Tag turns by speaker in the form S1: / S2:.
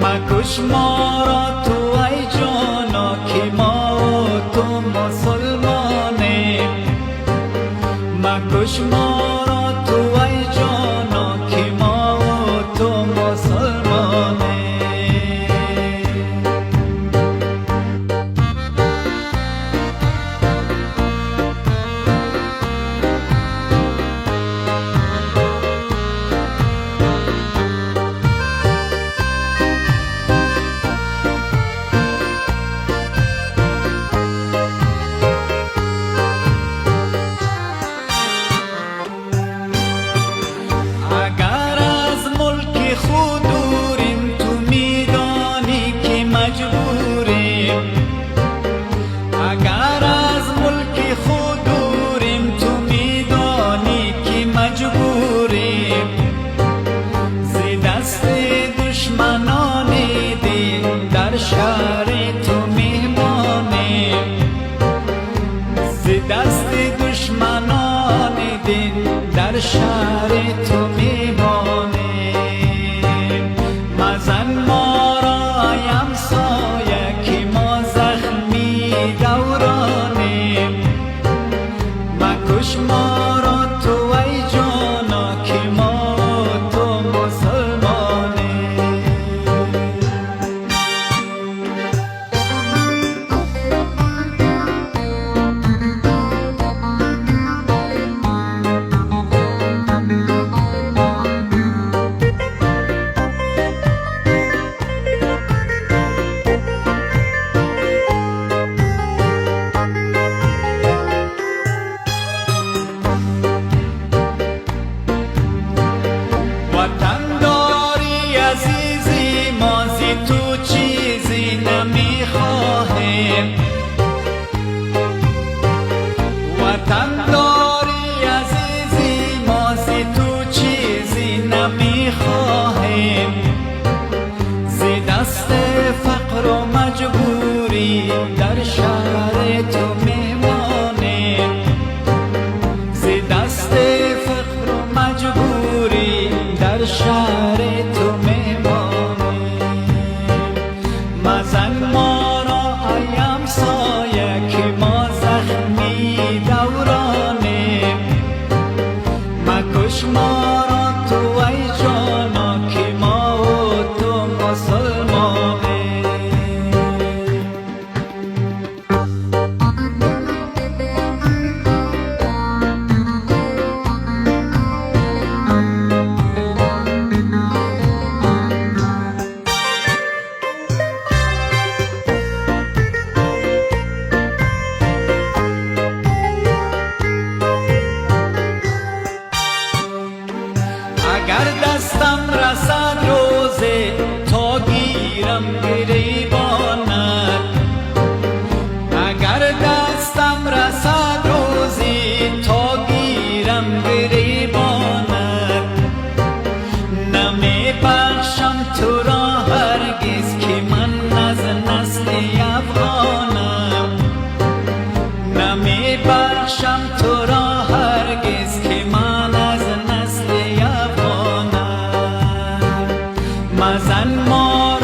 S1: مکش ما را تو ای جانا که ما و تو مسلمانیم. مکش ما را تو ای جانا که ما و تو مسلمانیم. اگر از ملک خود دوریم تو میدانی که مجبوریم. زی دست دشمنان دین در شهر تو میهمانیم. زی دست دشمنان دین در شهر تو میهمانیم. مزن ما را ای همسایه که ما زخمی دورانیم. مکش ما را تو ای جانا که ما تو مسلمانیم. وطن داری عزیزی ما زی تو چیزی نمیخواهیم. وطن داری عزیزی ما زی تو چیزی نمیخواهیم. زی دست فقر و مجبوری در شهر تو میمانیم. زی دست فقر و مجبوری در شهر تو میمانیم. مزن ما را ای همسایه که ما زخمی دورانیم. مکش ما را تو ای جانا که ما و تو مسلمانیم. اگر دستم رسد روزه تا گیرم گریبانت. اگر دستم رسد روزی تا گیرم گریبانت. نمی بخشم تو را هرگز که من از نسل افغانم. نمی بخشم تو را هرگز که من از نسل افغانم. مزن ما